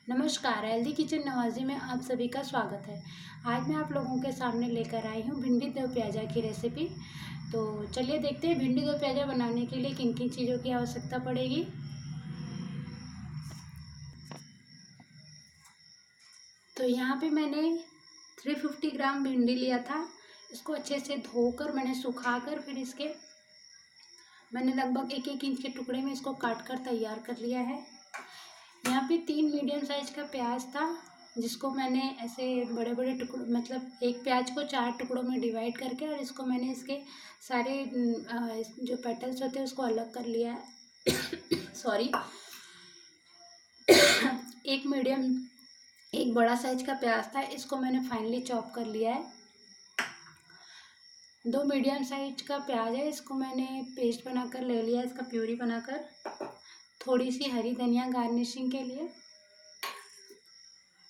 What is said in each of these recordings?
नमस्कार, healthy kitchen नवाज़ी में आप सभी का स्वागत है। आज मैं आप लोगों के सामने लेकर आई हूँ भिंडी दो प्याज़ा की रेसिपी। तो चलिए देखते हैं भिंडी दो प्याज़ा बनाने के लिए किन किन चीज़ों की आवश्यकता पड़ेगी। तो यहाँ पे मैंने 350 ग्राम भिंडी लिया था। इसको अच्छे से धोकर मैंने सुखाकर फिर इसके मैंने लगभग 1-1 इंच के टुकड़े में इसको काट कर तैयार कर लिया है। यहाँ पे 3 मीडियम साइज का प्याज था, जिसको मैंने ऐसे बड़े बड़े टुकड़ों मतलब एक प्याज को 4 टुकड़ों में डिवाइड करके और इसको मैंने इसके सारे जो पेटल्स होते हैं उसको अलग कर लिया है। सॉरी। एक बड़ा साइज का प्याज था, इसको मैंने फाइनली चॉप कर लिया है। 2 मीडियम साइज का प्याज है, इसको मैंने पेस्ट बनाकर ले लिया, इसका प्यूरी बनाकर। थोड़ी सी हरी धनिया गार्निशिंग के लिए।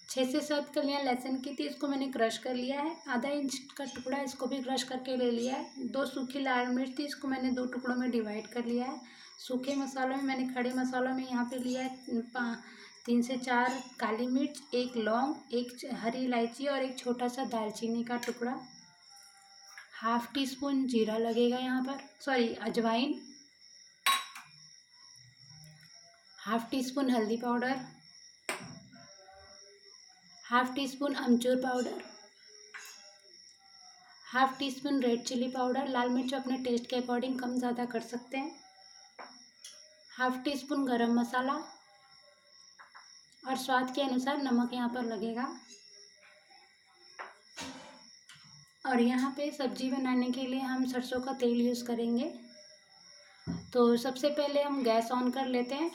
6 से 7 कलियां लहसुन की थी, इसको मैंने क्रश कर लिया है। आधा इंच का टुकड़ा इसको भी क्रश करके ले लिया है। 2 सूखी लाल मिर्च थी, इसको मैंने 2 टुकड़ों में डिवाइड कर लिया है। सूखे मसालों में मैंने खड़े मसालों में यहाँ पे लिया है 3 से 4 काली मिर्च, 1 लौंग, 1 हरी इलायची और 1 छोटा सा दालचीनी का टुकड़ा। हाफ टी स्पून जीरा लगेगा यहाँ पर, सॉरी अजवाइन। हाफ टी स्पून हल्दी पाउडर, हाफ टी स्पून अमचूर powder, half teaspoon red chilli powder. लाल मिर्च अपने टेस्ट के अकॉर्डिंग कम ज़्यादा कर सकते हैं। हाफ टी स्पून गरम मसाला और स्वाद के अनुसार नमक यहाँ पर लगेगा। और यहाँ पे सब्जी बनाने के लिए हम सरसों का तेल यूज़ करेंगे। तो सबसे पहले हम गैस ऑन कर लेते हैं।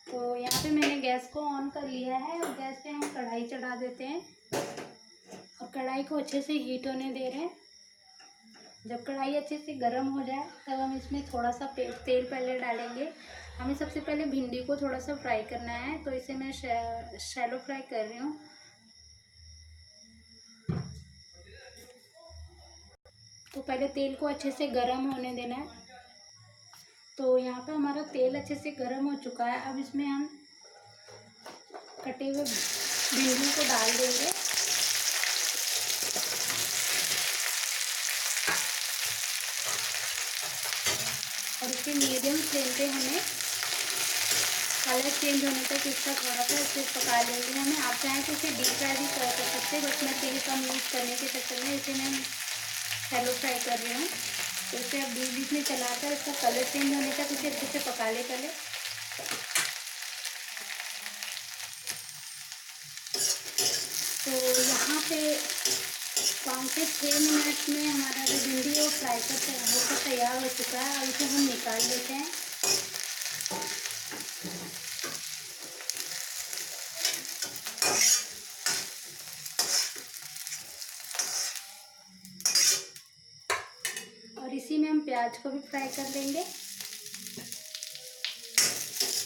तो यहाँ पे मैंने गैस को ऑन कर लिया है और गैस पे हम कढ़ाई चढ़ा देते हैं और कढ़ाई को अच्छे से हीट होने दे रहे हैं। जब कढ़ाई अच्छे से गर्म हो जाए तब हम इसमें थोड़ा सा तेल पहले डालेंगे। हमें सबसे पहले भिंडी को थोड़ा सा फ्राई करना है, तो इसे मैं शैलो फ्राई कर रही हूँ। तो पहले तेल को अच्छे से गर्म होने देना है। तो यहाँ पे हमारा तेल अच्छे से गर्म हो चुका है। अब इसमें हम कटे हुए भिंडी को डाल देंगे और इसे मीडियम फ्लेम पे हमें कलर चेंज होने तक इसका थोड़ा सा इसे पका लेंगे। हमें आप चाहें तो इसे डीप फ्राई भी कर सकते हैं, बट मैं तेल कम यूज़ करने के चक्कर में इसे मैं शैलो फ्राई कर रही हूँ। तो इसे अब बीच बीच में चलाकर इसका कलर चेंज होने तक इसे अच्छे से पका ले पहले। तो यहाँ पे 5 से 6 मिनट में हमारा जो भिंडी है वो फ्राई होकर तैयार हो चुका है। अब इसे हम निकाल लेते हैं। और इसी में हम प्याज को भी फ्राई कर लेंगे।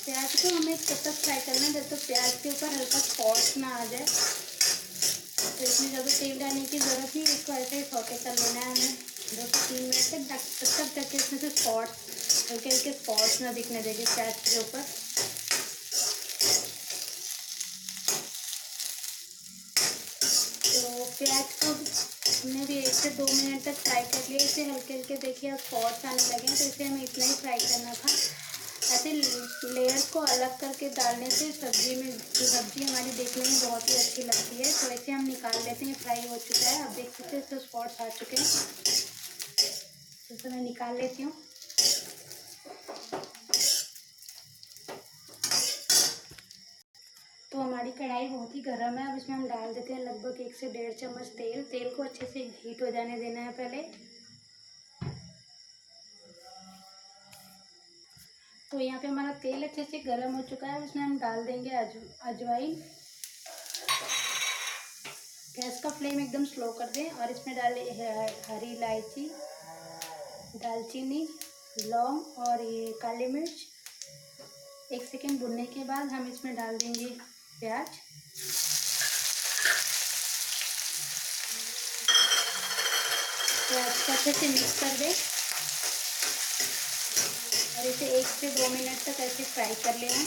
प्याज को हमें तब तक फ्राई करना है जब तक प्याज के ऊपर हल्का स्पॉट ना आ जाए। तो इसमें ज़्यादा तेल डालने की ज़रूरत नहीं, इसको ऐसे ही सौटे कर लेना है हमें 2 से 3 मिनट तक, तब तक इसमें से हल्के हल्के स्पॉट्स ना दिखने देंगे प्याज के ऊपर। तो प्याज को हमने भी 1 से 2 मिनट तक फ्राई कर लिया। इसे हल्के हल्के देखिए अब स्पॉट्स आने लगे हैं, तो इसे हमें इतना ही फ्राई करना था। ऐसे लेयर को अलग करके डालने से सब्जी हमारी देखने में बहुत ही अच्छी लगती है। तो ऐसे हम निकाल लेते हैं, फ्राई हो चुका है। अब देख सकते हैं इससे स्पॉट्स आ चुके हैं, तो इसे मैं निकाल लेती हूँ। तो हमारी कढ़ाई बहुत ही गर्म है। अब इसमें हम डाल देते हैं लगभग 1 से 1.5 चम्मच तेल। तेल को अच्छे से हीट हो जाने देना है पहले। तो यहाँ पे हमारा तेल अच्छे से गर्म हो चुका है। इसमें हम डाल देंगे अजवाइन। गैस का फ्लेम एकदम स्लो कर दें और इसमें डालें हरी इलायची, दालचीनी, लौंग और ये काली मिर्च। 1 सेकेंड भुनने के बाद हम इसमें डाल देंगे प्याज। प्याज को अच्छे से मिक्स कर दें और और इसे 1 से 2 मिनट तक ऐसे फ्राई कर लेना।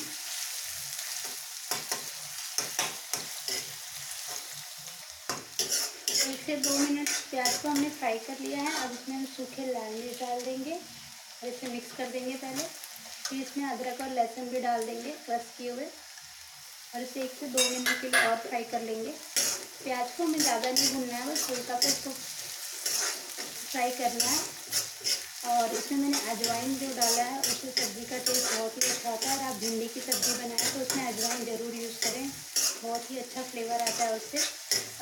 1 से 2 मिनट प्याज को हमने फ्राई कर लिया है। अब इसमें हम सूखे लाल मिर्च डाल देंगे और इसे मिक्स कर देंगे पहले। फिर इसमें अदरक और लहसुन भी डाल देंगे क्रश किए हुए और इसे 1 से 2 मिनट के लिए और फ्राई कर लेंगे। प्याज को हमें ज़्यादा नहीं भूनना है, बस हल्का सा इसको फ्राई करना है। और इसमें मैंने अजवाइन जो डाला है उससे सब्ज़ी का टेस्ट बहुत ही अच्छा आता है। और आप भिंडी की सब्ज़ी बनाएं तो उसमें अजवाइन ज़रूर यूज़ करें, बहुत ही अच्छा फ्लेवर आता है उससे।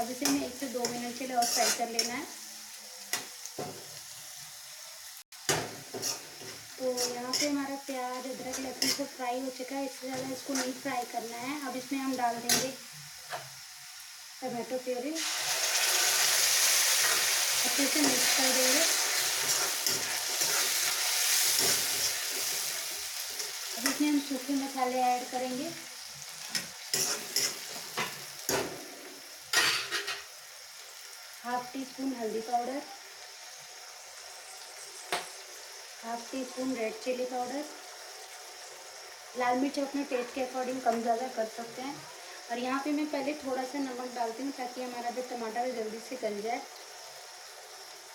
अब इसे हमें 1 से 2 मिनट के लिए और फ्राई कर लेना है। तो यहाँ पे हमारा प्याज अदरक लहसुन सब फ्राई हो चुका है, इससे ज़्यादा इसको नहीं फ्राई करना है। अब इसमें हम डाल देंगे टमाटो प्यूरी, अच्छे से मिक्स कर देंगे। अब इसमें हम सूखे मसाले ऐड करेंगे। हाफ टी स्पून हल्दी powder, half teaspoon red chilli powder. लाल मिर्च अपने टेस्ट के अकॉर्डिंग कम ज़्यादा कर सकते हैं। और यहाँ पे मैं पहले थोड़ा सा नमक डालती हूँ ताकि हमारा जो टमाटर है जल्दी से गल जाए।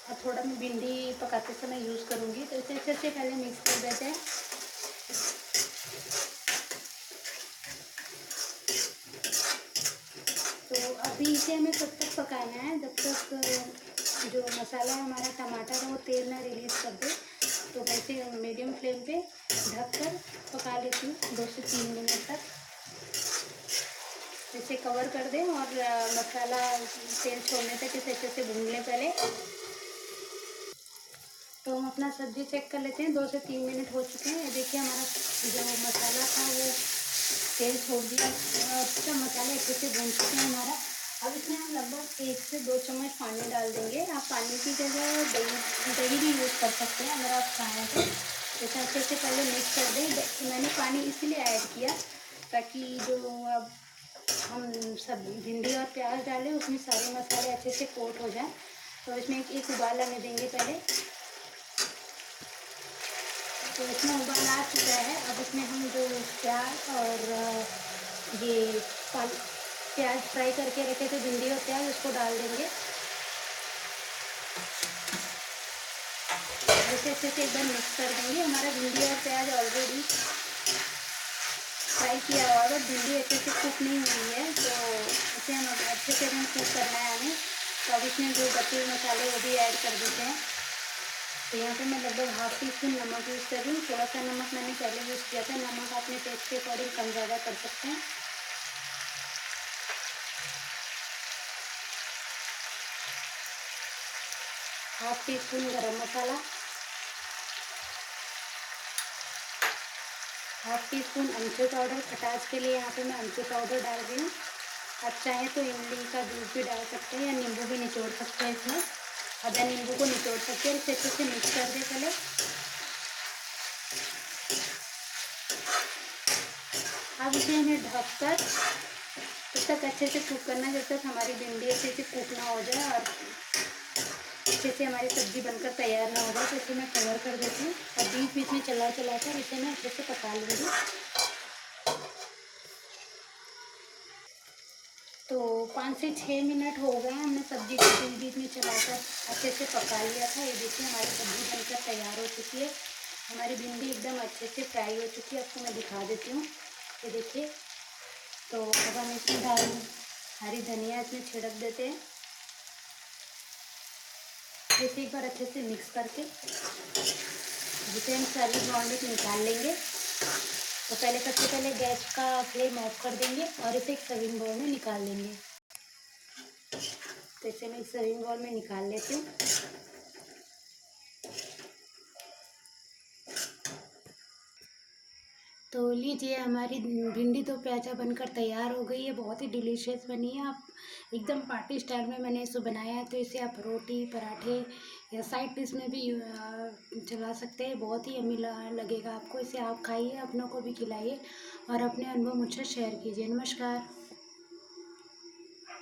और थोड़ा मैं भिंडी पकाते समय यूज़ करूँगी, तो इसे अच्छे से पहले मिक्स कर देते हैं। तो अभी इसे हमें तब तक पकाना है जब तक जो मसाला है हमारा टमाटर है वो तेल ना रिलीज़ कर दे। तो वैसे मीडियम फ्लेम पे ढककर पका लेती हूँ 2 से 3 मिनट तक। इसे कवर कर दें और मसाला तेल छोड़ने तक इसे अच्छे से भून लें पहले। तो हम अपना सब्ज़ी चेक कर लेते हैं। 2 से 3 मिनट हो चुके हैं। देखिए हमारा जो मसाला था वो तेल छोड़ दिया और सब मसाले अच्छे से भून चुके हैं हमारा। अब इसमें हम लगभग 1 से 2 चम्मच पानी डाल देंगे। आप पानी की जगह दही भी यूज़ कर सकते हैं अगर आप चाहें तो। इसे अच्छे से पहले मिक्स कर दें। मैंने पानी इसीलिए ऐड किया ताकि जो अब हम सब भिंडी और प्याज डालें उसमें सारे मसाले अच्छे से कोट हो जाएं। तो इसमें एक उबाल आने देंगे पहले। तो इसमें उबाल आ चुका है। अब इसमें हम जो प्याज और ये प्याज फ्राई करके रखे थे भिंडी और प्याज उसको डाल देंगे। ऐसे अच्छे से एकदम मिक्स कर देंगे। हमारा भिंडी और प्याज ऑलरेडी फ्राई किया हुआ है, भिंडी अच्छे से कुक नहीं हुई है, तो इसे हम अच्छे से हमें कुक करना है हमें। तो अब इसमें जो बचे हुए मसाले वो भी ऐड कर देते हैं। तो यहाँ पे मैं लगभग हाफ टी स्पून नमक यूज़ कर रही हूँ। थोड़ा सा नमक मैंने पहले यूज़ किया था, नमक अपने टेस्ट के अकॉर्डिंग कम ज़्यादा कर सकते हैं। हाफ टी स्पून गरम मसाला, हाफ टी स्पून अमचूर पाउडर, खटास के लिए यहाँ पे मैं अमचूर पाउडर डाल रही हूँ। आप चाहें तो इमली का जूस भी डाल सकते हैं या नींबू भी निचोड़ सकते हैं इसमें। आधा नींबू को निचोड़ सकते हैं। इसे अच्छे से मिक्स कर दें पहले। अब इसे हमें ढककर तब तक अच्छे से कुक करना है जब तक हमारी भिंडी अच्छे से कुक ना हो जाए और अच्छे से हमारी सब्ज़ी बनकर तैयार ना हो जाए। तो इसे मैं कवर कर देती हूँ और बीच बीच में चला कर इसे मैं अच्छे से पका लूँगी। तो 5 से 6 मिनट हो गए, हमने सब्ज़ी को बीच बीच में चलाकर अच्छे से पका लिया था। ये देखिए हमारी सब्ज़ी बनकर तैयार हो चुकी है। हमारी भिंडी एकदम अच्छे से फ्राई हो चुकी है। आपको मैं दिखा देती हूँ, ये देखिए। तो अब हम इसमें हरी धनिया इसमें छिड़क देते हैं। इसे एक बार अच्छे से मिक्स करके जिसे हम सर्विंग बाउल में निकाल लेंगे। तो सबसे पहले गैस का फ्लेम ऑफ कर देंगे और इसे एक सर्विंग बाउल में निकाल लेंगे। तो इसे मैं एक सर्विंग बाउल में निकाल लेती हूँ। तो लीजिए हमारी भिंडी तो प्याजा बनकर तैयार हो गई है। बहुत ही डिलीशियस बनी है। आप एकदम पार्टी स्टाइल में मैंने इसे बनाया है, तो इसे आप रोटी पराठे या साइड डिश में भी चला सकते हैं। बहुत ही यम्मी लगेगा आपको। इसे आप खाइए, अपनों को भी खिलाइए और अपने अनुभव मुझसे शेयर कीजिए। नमस्कार।